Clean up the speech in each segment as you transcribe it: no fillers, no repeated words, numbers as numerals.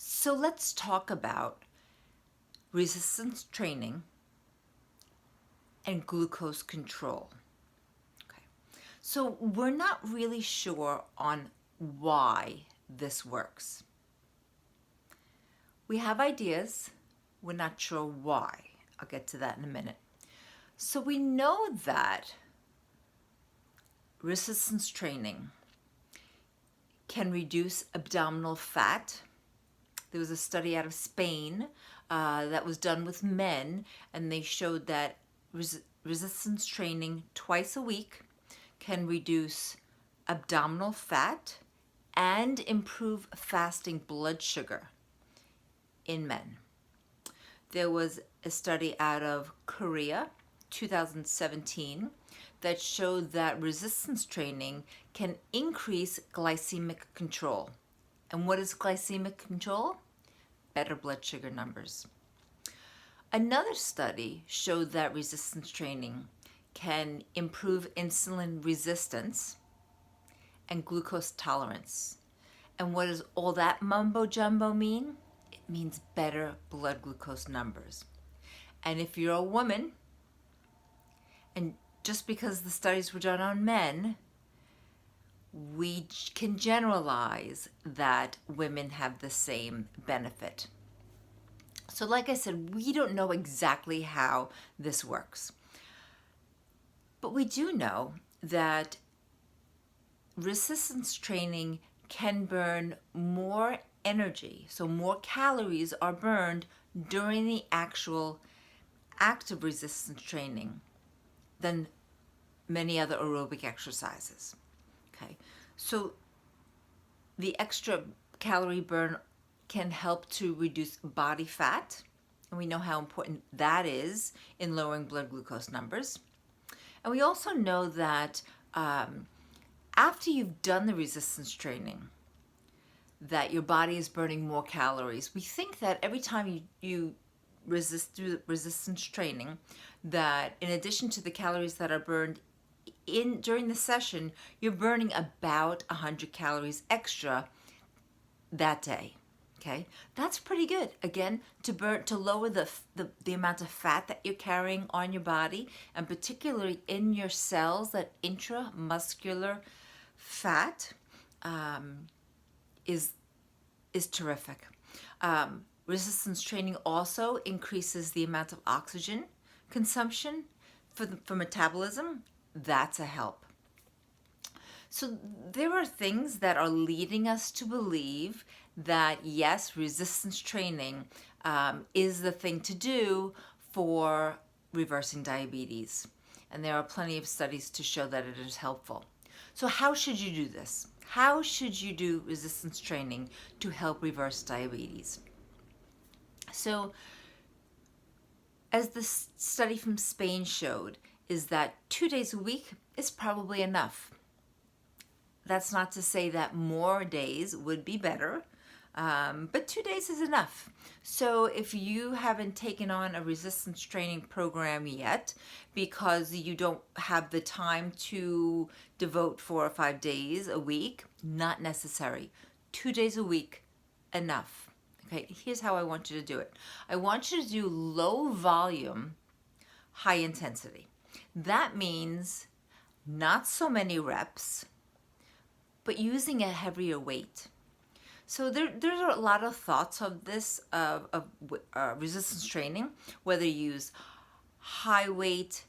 So let's talk about resistance training and glucose control. Okay. So we're not really sure on why this works. We have ideas, we're not sure why. I'll get to that in a minute. So we know that resistance training can reduce abdominal fat. There was a study out of Spain that was done with men, and they showed that resistance training twice a week can reduce abdominal fat and improve fasting blood sugar in men. There was a study out of Korea, 2017, that showed that resistance training can increase glycemic control. And what is glycemic control? Better blood sugar numbers. Another study showed that resistance training can improve insulin resistance and glucose tolerance. And what does all that mumbo jumbo mean? It means better blood glucose numbers. And if you're a woman, and just because the studies were done on men, we can generalize that women have the same benefit. So like I said, we don't know exactly how this works. But we do know that resistance training can burn more energy, so more calories are burned during the actual act of resistance training than many other aerobic exercises. Okay, so the extra calorie burn can help to reduce body fat, and we know how important that is in lowering blood glucose numbers. And we also know that after you've done the resistance training, that your body is burning more calories. We think that every time you resist through resistance training, that in addition to the calories that are burned during the session, you're burning about 100 calories extra that day. Okay, that's pretty good. Again, to lower the amount of fat that you're carrying on your body, and particularly in your cells, that intramuscular fat is terrific. Resistance training also increases the amount of oxygen consumption for metabolism. That's a help. So there are things that are leading us to believe that yes, resistance training is the thing to do for reversing diabetes. And there are plenty of studies to show that it is helpful. So how should you do this? How should you do resistance training to help reverse diabetes? So as the study from Spain showed, is that 2 days a week is probably enough. That's not to say that more days would be better, but 2 days is enough. So if you haven't taken on a resistance training program yet because you don't have the time to devote 4 or 5 days a week, not necessary. 2 days a week, enough. Okay, here's how I want you to do it. I want you to do low volume, high intensity. That means not so many reps, but using a heavier weight. So there's a lot of thoughts of this, of resistance training, whether you use high weight,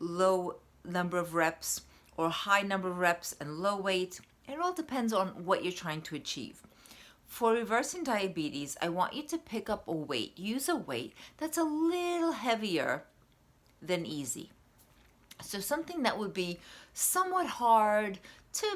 low number of reps, or high number of reps and low weight. It all depends on what you're trying to achieve. For reversing diabetes, I want you to pick up a weight. Use a weight that's a little heavier than easy. So something that would be somewhat hard to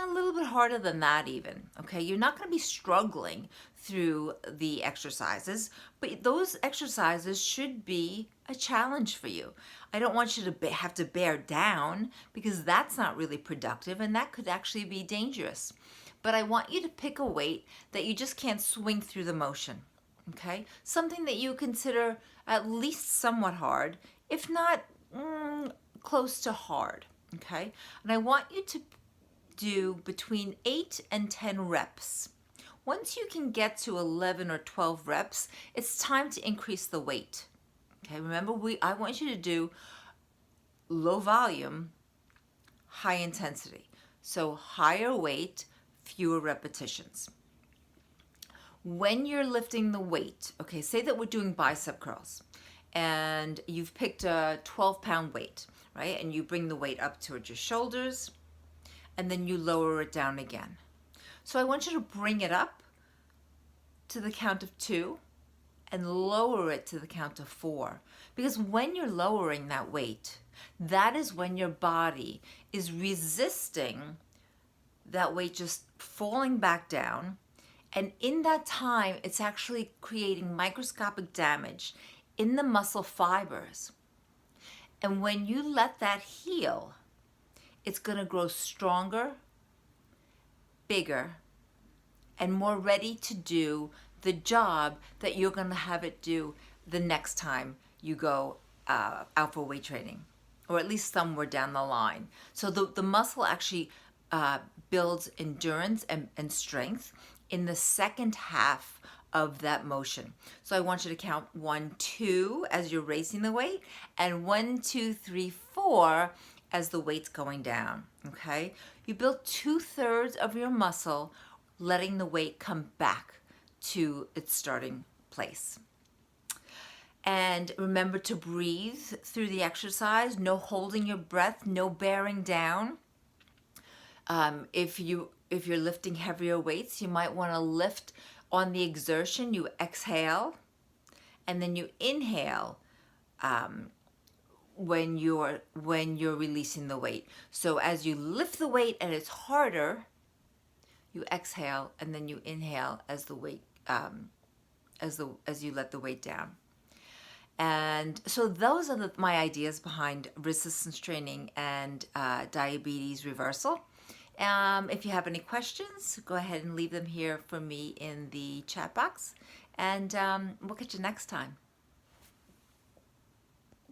a little bit harder than that even, okay? You're not going to be struggling through the exercises, but those exercises should be a challenge for you. I don't want you to have to bear down, because that's not really productive and that could actually be dangerous. But I want you to pick a weight that you just can't swing through the motion, okay? Something that you consider at least somewhat hard, if not close to hard, okay? And I want you to do between 8 and 10 reps Once you can get to 11 or 12 reps, it's time to increase the weight. Okay, remember, I want you to do low volume, high intensity. So higher weight, fewer repetitions. When you're lifting the weight, okay, say that we're doing bicep curls and you've picked a 12-pound weight, right? And you bring the weight up towards your shoulders and then you lower it down again. So I want you to bring it up to the count of 2 and lower it to the count of 4. Because when you're lowering that weight, that is when your body is resisting that weight just falling back down. And in that time, it's actually creating microscopic damage in the muscle fibers. And when you let that heal, it's going to grow stronger, bigger, and more ready to do the job that you're going to have it do the next time you go out for weight training, or at least somewhere down the line. So the muscle actually builds endurance and strength in the second half of that motion. So I want you to count 1, 2 as you're raising the weight, and 1, 2, 3, 4 as the weight's going down, okay? You build 2/3 of your muscle, letting the weight come back to its starting place. And remember to breathe through the exercise, no holding your breath, no bearing down. If you're lifting heavier weights, you might want to lift on the exertion. You exhale, and then you inhale when you're releasing the weight. So as you lift the weight and it's harder, you exhale, and then you inhale as the weight as you let the weight down. And so those are my ideas behind resistance training and diabetes reversal. If you have any questions, go ahead and leave them here for me in the chat box, and we'll catch you next time.